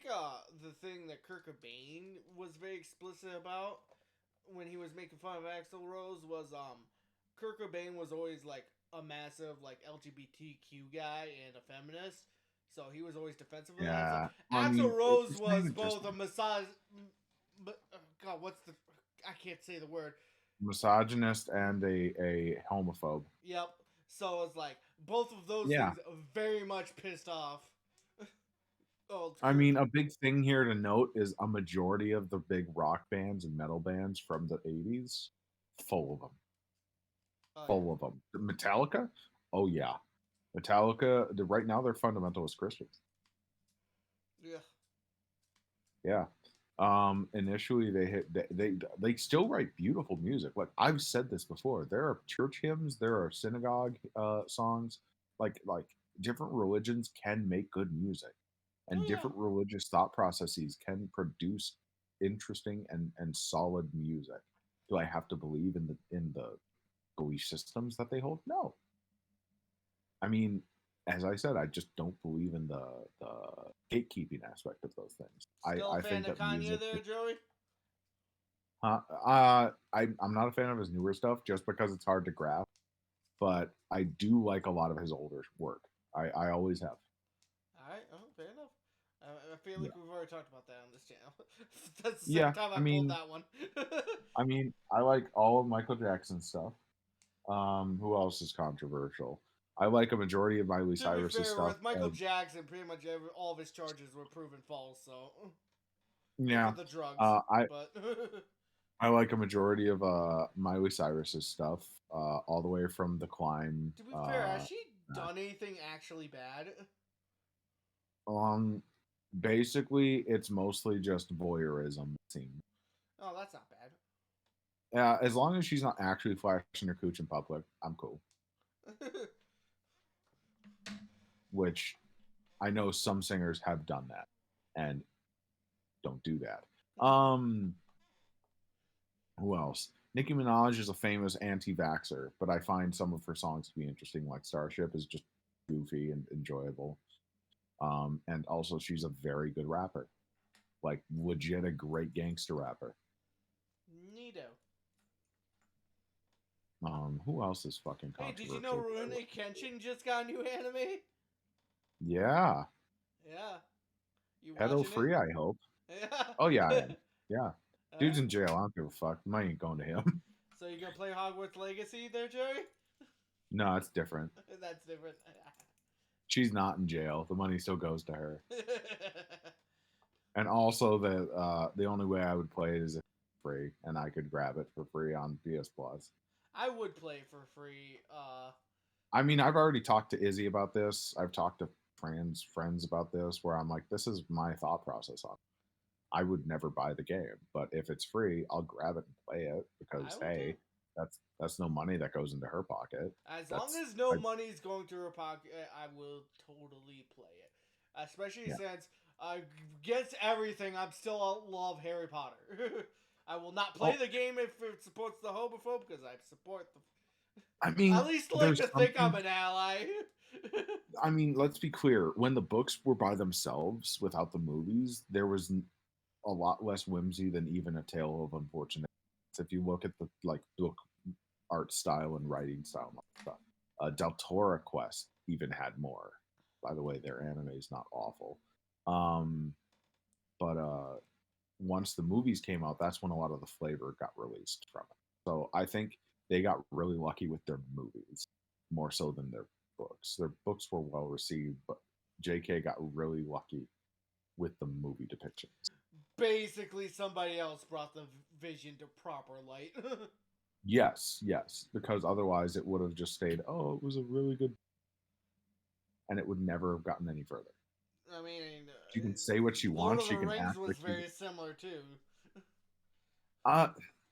[SPEAKER 1] the thing that Kurt Cobain was very explicit about when he was making fun of Axl Rose was Kurt Cobain was always like a massive like LGBTQ guy and a feminist, so he was always defensive of that. So
[SPEAKER 2] Yeah, I
[SPEAKER 1] Axl
[SPEAKER 2] mean
[SPEAKER 1] Rose
[SPEAKER 2] it's not
[SPEAKER 1] was
[SPEAKER 2] even just
[SPEAKER 1] both a massage, but God, what's the I can't say the word.
[SPEAKER 2] misogynist and a homophobe.
[SPEAKER 1] Yep. So it's like both of those
[SPEAKER 2] Yeah,
[SPEAKER 1] things very much pissed off. Oh,
[SPEAKER 2] I mean a big thing here to note is a majority of the big rock bands and metal bands from the 80s, full of them,
[SPEAKER 1] oh
[SPEAKER 2] full of them. Metallica, oh yeah, Metallica. Right now they're fundamentalist Christians.
[SPEAKER 1] yeah,
[SPEAKER 2] Yeah. Initially they hit they still write beautiful music. Like I've said this before, there are church hymns, there are synagogue songs. Like different religions can make good music, and
[SPEAKER 1] Oh yeah.
[SPEAKER 2] different religious thought processes can produce interesting and solid music. Do I have to believe in the belief systems that they hold? No. I mean, as I said, I just don't believe in the gatekeeping aspect of those things.
[SPEAKER 1] Still a
[SPEAKER 2] I
[SPEAKER 1] fan
[SPEAKER 2] think
[SPEAKER 1] of
[SPEAKER 2] that
[SPEAKER 1] Kanye
[SPEAKER 2] music.
[SPEAKER 1] there, Joey?
[SPEAKER 2] I'm not a fan of his newer stuff just because it's hard to grasp, but I do like a lot of his older work. I always have.
[SPEAKER 1] All right. Oh, fair enough. I feel
[SPEAKER 2] Yeah.
[SPEAKER 1] like we've already talked about that on this channel. That's the second
[SPEAKER 2] Yeah.
[SPEAKER 1] time I pulled that one.
[SPEAKER 2] I like all of Michael Jackson's stuff. Who else is controversial? I like a majority of Miley
[SPEAKER 1] To be
[SPEAKER 2] Cyrus's
[SPEAKER 1] fair,
[SPEAKER 2] stuff.
[SPEAKER 1] with Michael Jackson, pretty much all of his charges were proven false. So,
[SPEAKER 2] Yeah.
[SPEAKER 1] except for the drugs,
[SPEAKER 2] I
[SPEAKER 1] but
[SPEAKER 2] I like a majority of Miley Cyrus's stuff, all the way from The Climb.
[SPEAKER 1] to be fair, has she done anything actually bad?
[SPEAKER 2] Um, Basically, it's mostly just voyeurism. It seems.
[SPEAKER 1] Oh, that's not bad.
[SPEAKER 2] As long as she's not actually flashing her cooch in public, I'm cool. Which I know some singers have done that and don't do that. Who else? Nicki Minaj is a famous anti-vaxxer, but I find some of her songs to be interesting, like Starship is just goofy and enjoyable. And also she's a very good rapper. Like legit a great gangster rapper.
[SPEAKER 1] Neato.
[SPEAKER 2] Who else is fucking
[SPEAKER 1] Hey, did you know
[SPEAKER 2] controversial?
[SPEAKER 1] Rurouni Kenshin just got a new anime?
[SPEAKER 2] Yeah.
[SPEAKER 1] Yeah. You
[SPEAKER 2] Pedo
[SPEAKER 1] watching it?
[SPEAKER 2] free, I hope.
[SPEAKER 1] Yeah.
[SPEAKER 2] Oh yeah, I am. Yeah. Dude's
[SPEAKER 1] Alright.
[SPEAKER 2] in jail. I don't give a fuck. Money ain't going to him.
[SPEAKER 1] So you gonna play Hogwarts Legacy there, Jerry?
[SPEAKER 2] No, it's different.
[SPEAKER 1] That's different.
[SPEAKER 2] She's not in jail. The money still goes to her. And also the only way I would play it is if it's free, and I could grab it for free on PS Plus.
[SPEAKER 1] I would play for free.
[SPEAKER 2] I mean, I've already talked to Izzy about this. I've talked to friends about this, where I'm like, this is my thought process on it. I would never buy the game, but if it's free, I'll grab it and play it because
[SPEAKER 1] I would
[SPEAKER 2] hey,
[SPEAKER 1] too.
[SPEAKER 2] that's no money that goes into her pocket.
[SPEAKER 1] As long
[SPEAKER 2] That's
[SPEAKER 1] as no
[SPEAKER 2] I,
[SPEAKER 1] money is going through her pocket, I will totally play it. Especially
[SPEAKER 2] yeah.
[SPEAKER 1] since, against everything, I'm still love Harry Potter. I will not play the game if it supports the homophobe because I support the.
[SPEAKER 2] I mean,
[SPEAKER 1] at least like
[SPEAKER 2] there's
[SPEAKER 1] to think I'm an ally.
[SPEAKER 2] I mean, let's be clear. When the books were by themselves without the movies, there was a lot less whimsy than even A Tale of Unfortunate. If you look at the like book art style and writing style and all that stuff, Deltora Quest even had more. By the way, their anime is not awful. But once the movies came out, that's when a lot of the flavor got released from it. So I think they got really lucky with their movies more so than their books. Their books were well received, but JK got really lucky with the movie depictions.
[SPEAKER 1] Basically, somebody else brought the vision to proper light.
[SPEAKER 2] Yes, because otherwise it would have just stayed, oh, it was a really good, and it would never have gotten any further.
[SPEAKER 1] I mean,
[SPEAKER 2] She can say what she
[SPEAKER 1] Lord
[SPEAKER 2] wants.
[SPEAKER 1] of the
[SPEAKER 2] She can
[SPEAKER 1] Rings
[SPEAKER 2] act
[SPEAKER 1] was
[SPEAKER 2] like she.
[SPEAKER 1] very similar too.
[SPEAKER 2] Uh,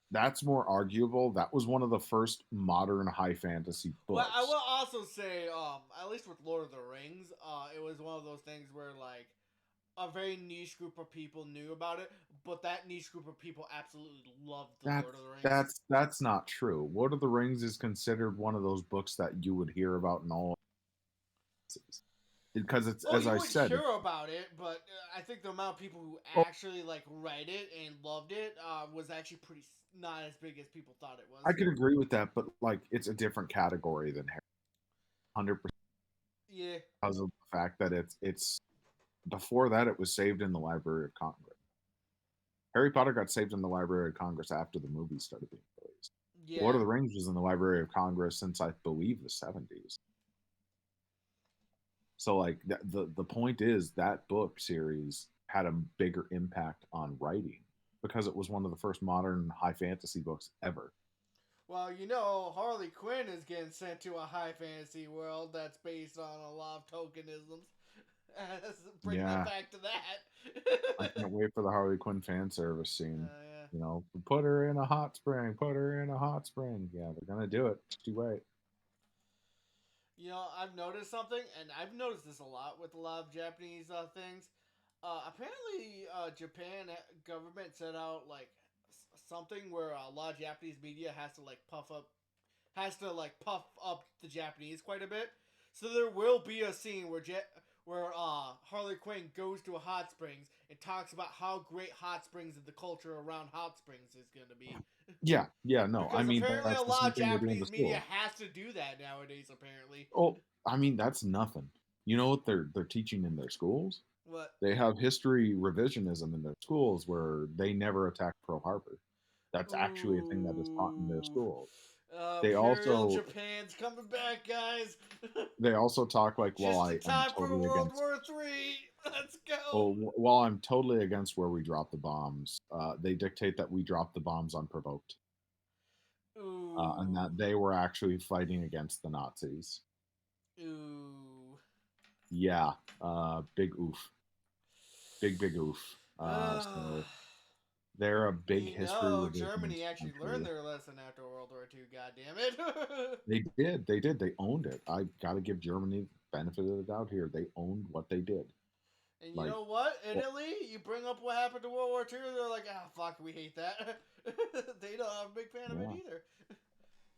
[SPEAKER 2] that's more arguable. That was one of the first modern high fantasy books.
[SPEAKER 1] Well, I will also say, at least with Lord of the Rings, it was one of those things where like a very niche group of people knew about it, but that niche group of people absolutely loved the Lord of the Rings.
[SPEAKER 2] That's not true. Lord of the Rings is considered one of those books that you would hear about in all because it's
[SPEAKER 1] Well,
[SPEAKER 2] as
[SPEAKER 1] you
[SPEAKER 2] I
[SPEAKER 1] would
[SPEAKER 2] said.
[SPEAKER 1] hear about it, but I think the amount of people who actually like read it and loved it was actually pretty not as big as people thought it was.
[SPEAKER 2] I could agree with that, but like it's a different category than Harry. 100%.
[SPEAKER 1] Yeah.
[SPEAKER 2] Because of the fact that it's before that it was saved in the Library of Congress. Harry Potter got saved in the Library of Congress after the movies started being released.
[SPEAKER 1] Yeah.
[SPEAKER 2] Lord of the Rings was in the Library of Congress since I believe the 70s. So like the point is that book series had a bigger impact on writing because it was one of the first modern high fantasy books ever.
[SPEAKER 1] Well, you know, Harley Quinn is getting sent to a high fantasy world that's based on a lot of tokenisms. Bringing it back to that.
[SPEAKER 2] I can't wait for the Harley Quinn fan service scene.
[SPEAKER 1] Yeah.
[SPEAKER 2] You know, put her in a hot spring. Put her in a hot spring. Yeah, they're gonna do it. Just you wait.
[SPEAKER 1] You know, I've noticed something, and I've noticed this a lot with a lot of Japanese things. Apparently, Japan government set out like something where a lot of Japanese media has to like puff up the Japanese quite a bit. So there will be a scene where Harley Quinn goes to a hot springs and talks about how great hot springs and the culture around hot springs is going to be.
[SPEAKER 2] Yeah, yeah, no. I
[SPEAKER 1] Because
[SPEAKER 2] mean,
[SPEAKER 1] apparently a
[SPEAKER 2] that's the
[SPEAKER 1] lot
[SPEAKER 2] same
[SPEAKER 1] of
[SPEAKER 2] thing they're doing
[SPEAKER 1] Japanese
[SPEAKER 2] to
[SPEAKER 1] media
[SPEAKER 2] school.
[SPEAKER 1] has to do that nowadays. Apparently,
[SPEAKER 2] Oh, I mean, that's nothing. You know what they're teaching in their schools?
[SPEAKER 1] what?
[SPEAKER 2] They have history revisionism in their schools where they never attacked Pearl Harbor. That's actually a thing that is taught in their
[SPEAKER 1] Ooh.
[SPEAKER 2] schools. They
[SPEAKER 1] Imperial
[SPEAKER 2] also
[SPEAKER 1] Japan's coming back, guys.
[SPEAKER 2] they also talk like, well,
[SPEAKER 1] Just
[SPEAKER 2] I
[SPEAKER 1] in
[SPEAKER 2] am
[SPEAKER 1] time for
[SPEAKER 2] totally
[SPEAKER 1] World
[SPEAKER 2] against.
[SPEAKER 1] War Three. Let's go.
[SPEAKER 2] Oh, while I'm totally against where we drop the bombs, they dictate that we drop the bombs unprovoked, and
[SPEAKER 1] Ooh.
[SPEAKER 2] that they were actually fighting against the Nazis.
[SPEAKER 1] Ooh.
[SPEAKER 2] Yeah, big oof, big oof. So they're a big history
[SPEAKER 1] Germany
[SPEAKER 2] revisionist
[SPEAKER 1] actually learned
[SPEAKER 2] country.
[SPEAKER 1] their lesson after World War II. God damn it.
[SPEAKER 2] They owned it. I got to give Germany the benefit of the doubt here. They owned what they did.
[SPEAKER 1] And you
[SPEAKER 2] Like,
[SPEAKER 1] know what?
[SPEAKER 2] well,
[SPEAKER 1] Italy, you bring up what happened to World War II, they're like, ah, fuck, we hate that. They don't have a big fan of it
[SPEAKER 2] yeah,
[SPEAKER 1] either.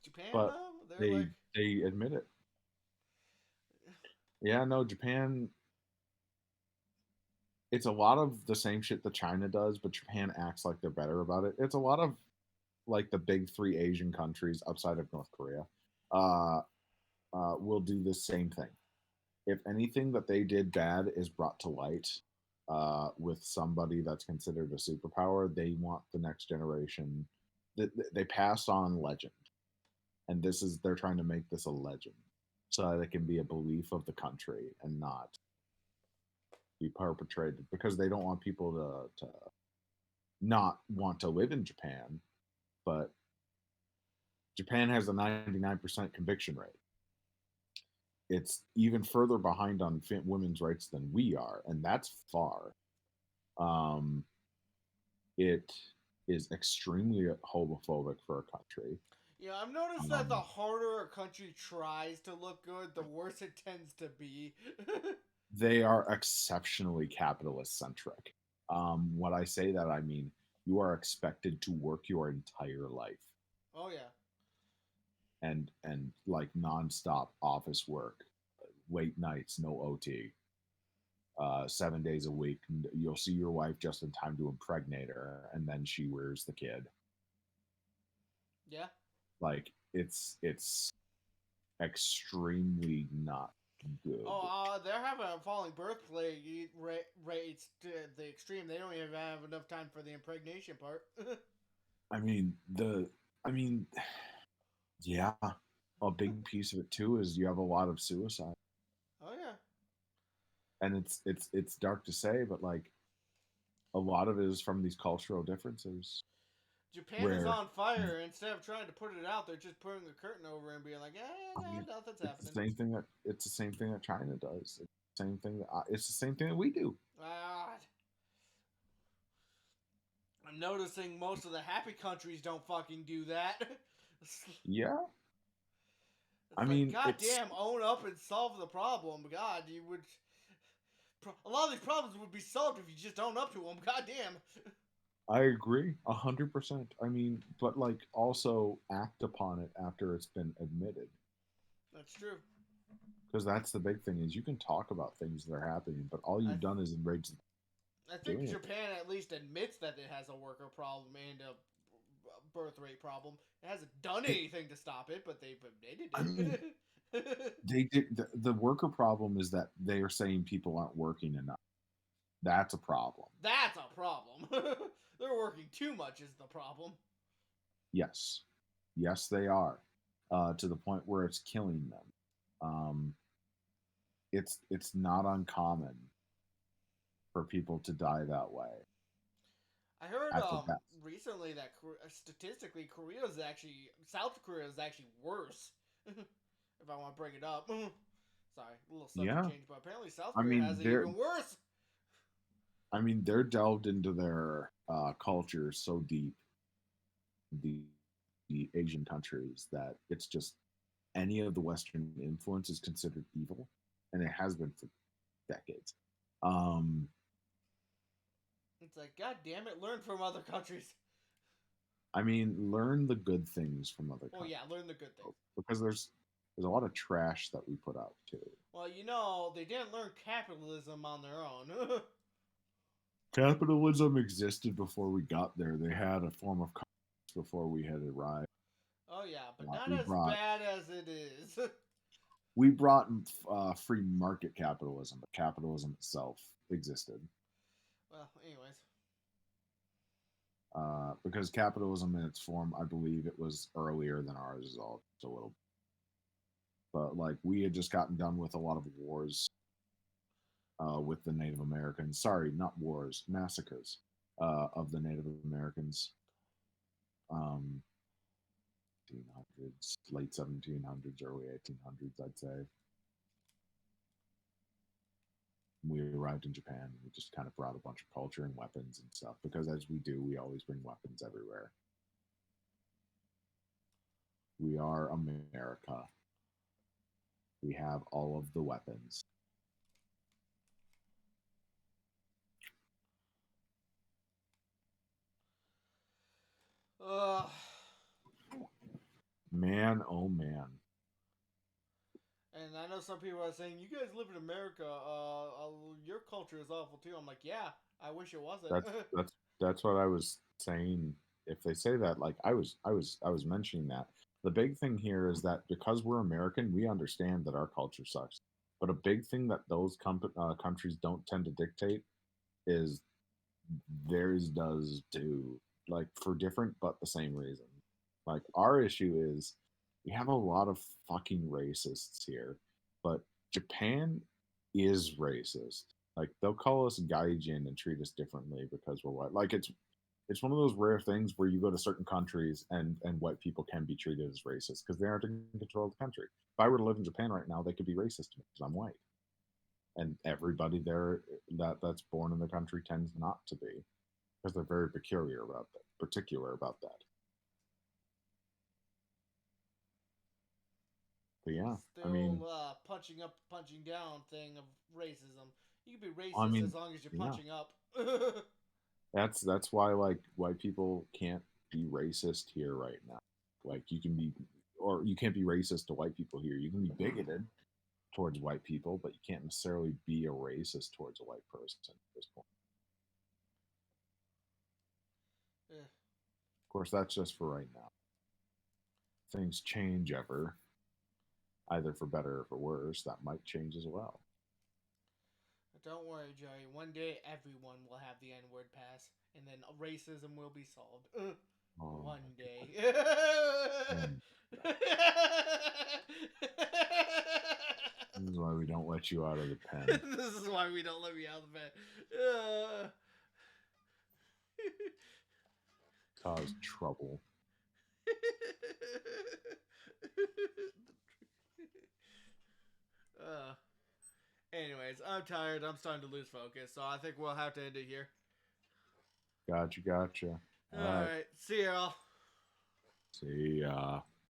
[SPEAKER 1] Japan,
[SPEAKER 2] but
[SPEAKER 1] though, they're
[SPEAKER 2] they
[SPEAKER 1] like,
[SPEAKER 2] they admit it. Yeah, no, Japan. It's a lot of the same shit that China does, but Japan acts like they're better about it. It's a lot of like the big three Asian countries outside of North Korea uh, will do the same thing. If anything that they did bad is brought to light with somebody that's considered a superpower, they want the next generation. They pass on legend, and this is they're trying to make this a legend so that it can be a belief of the country and not be perpetrated because they don't want people to not want to live in Japan, but Japan has a 99% conviction rate. It's even further behind on women's rights than we are, and that's far. Um, it is extremely homophobic for a country.
[SPEAKER 1] yeah, I've noticed that the
[SPEAKER 2] Um,
[SPEAKER 1] harder a country tries to look good, the worse it tends to be.
[SPEAKER 2] they are exceptionally capitalist centric. When I say that, I mean you are expected to work your entire life
[SPEAKER 1] Oh, yeah.
[SPEAKER 2] and like nonstop office work, late nights, no OT, 7 days a week. You'll see your wife just in time to impregnate her, and then she rears the kid.
[SPEAKER 1] Yeah.
[SPEAKER 2] Like it's extremely not good.
[SPEAKER 1] Oh, they're having a falling birth rates to the extreme. They don't even have enough time for the impregnation part.
[SPEAKER 2] I mean I mean yeah, a big piece of it too is you have a lot of suicide,
[SPEAKER 1] Oh, yeah.
[SPEAKER 2] and it's dark to say, but like a lot of it is from these cultural differences
[SPEAKER 1] Japan is
[SPEAKER 2] where
[SPEAKER 1] on fire. Instead of trying to put it out, they're just putting a curtain over it and being like,
[SPEAKER 2] I mean
[SPEAKER 1] nothing's
[SPEAKER 2] it's
[SPEAKER 1] happening.
[SPEAKER 2] the same thing that China does. It's the same thing that it's the same thing that we do.
[SPEAKER 1] Ah, I'm noticing most of the happy countries don't fucking do that.
[SPEAKER 2] Yeah, I
[SPEAKER 1] It's like,
[SPEAKER 2] mean it's
[SPEAKER 1] goddamn, own up and solve the problem. God, you would. A lot of these problems would be solved if you just own up to them. Goddamn.
[SPEAKER 2] I agree 100%. I mean, but like also act upon it after it's been admitted.
[SPEAKER 1] That's true.
[SPEAKER 2] Because that's the big thing is you can talk about things that are happening, but all
[SPEAKER 1] I
[SPEAKER 2] you've done is enrage them
[SPEAKER 1] I think
[SPEAKER 2] doing it.
[SPEAKER 1] Japan at least admits that it has a worker problem and a birth rate problem. It hasn't done
[SPEAKER 2] It,
[SPEAKER 1] anything to stop it, but they've
[SPEAKER 2] I mean,
[SPEAKER 1] admitted it.
[SPEAKER 2] they did the worker problem is that they are saying people aren't working enough. That's a problem.
[SPEAKER 1] That's a problem. They're working too much is the problem.
[SPEAKER 2] Yes, yes, they are to the point where it's killing them. Um, it's not uncommon for people to die that way
[SPEAKER 1] I heard
[SPEAKER 2] at their best.
[SPEAKER 1] recently that statistically Korea's actually South Korea is actually worse. If I want to bring it up. Sorry, a little subject
[SPEAKER 2] Yeah,
[SPEAKER 1] change, but apparently South
[SPEAKER 2] I
[SPEAKER 1] Korea
[SPEAKER 2] mean
[SPEAKER 1] has it
[SPEAKER 2] they're
[SPEAKER 1] even worse.
[SPEAKER 2] they're delved into their culture so deep, the Asian countries, that it's just any of the Western influence is considered evil, and it has been for decades. Um,
[SPEAKER 1] It's like, God damn it, learn from other countries.
[SPEAKER 2] I mean, learn the good things from other
[SPEAKER 1] Well,
[SPEAKER 2] countries
[SPEAKER 1] yeah, learn the good things.
[SPEAKER 2] because there's a lot of trash that we put out too.
[SPEAKER 1] Well, they didn't learn capitalism on their own.
[SPEAKER 2] Capitalism existed before we got there. They had a form of commerce before we had arrived.
[SPEAKER 1] Oh, yeah, but not
[SPEAKER 2] We
[SPEAKER 1] as
[SPEAKER 2] brought
[SPEAKER 1] bad as it is.
[SPEAKER 2] we brought free market capitalism, but capitalism itself existed.
[SPEAKER 1] Well, anyways.
[SPEAKER 2] Because capitalism in its form, I believe it was earlier than ours is all just a little. But like we had just gotten done with a lot of wars with the Native Americans. Sorry, not wars, massacres of the Native Americans. 1800s, late 1700s, early 1800s, I'd say. We arrived in Japan. We just kind of brought a bunch of culture and weapons and stuff because, as we do, we always bring weapons everywhere. We are America. We have all of the weapons.
[SPEAKER 1] Ugh.
[SPEAKER 2] Man, oh man.
[SPEAKER 1] And I know some people are saying, "You guys live in America. Your culture is awful too." I'm like, "Yeah, I wish it wasn't."
[SPEAKER 2] That's what I was saying. If they say that, like I was mentioning that the big thing here is that because we're American, we understand that our culture sucks. But a big thing that those countries don't tend to dictate is theirs does too, like for different but the same reason. Like our issue is we have a lot of fucking racists here, but Japan is racist. Like they'll call us gaijin and treat us differently because we're white. Like it's one of those rare things where you go to certain countries and white people can be treated as racist because they aren't in control of the country. If I were to live in Japan right now, they could be racist to me because I'm white, and everybody there that's born in the country tends not to be because they're very particular about that. But yeah, I mean,
[SPEAKER 1] Still punching up, punching down thing of racism. You can be
[SPEAKER 2] I
[SPEAKER 1] racist
[SPEAKER 2] mean,
[SPEAKER 1] as long as you're
[SPEAKER 2] yeah,
[SPEAKER 1] punching up.
[SPEAKER 2] that's why like white people can't be racist here right now. Like you can be, or you can't be racist to white people here. You can be bigoted towards white people, but you can't necessarily be a racist towards a white person at this point.
[SPEAKER 1] Yeah.
[SPEAKER 2] Of course, that's just for right now. Things change ever, either for better or for worse. That might change as well.
[SPEAKER 1] Don't worry, Jerry. One day everyone will have the N-word pass, and then racism will be solved.
[SPEAKER 2] Oh
[SPEAKER 1] One
[SPEAKER 2] my
[SPEAKER 1] day.
[SPEAKER 2] god. This is why we don't let you out of the pen.
[SPEAKER 1] This is why we don't let me out of the bed.
[SPEAKER 2] Cause trouble.
[SPEAKER 1] Anyways, I'm tired. I'm starting to lose focus, so I think we'll have to end it here.
[SPEAKER 2] Gotcha.
[SPEAKER 1] All right. See y'all.
[SPEAKER 2] See ya.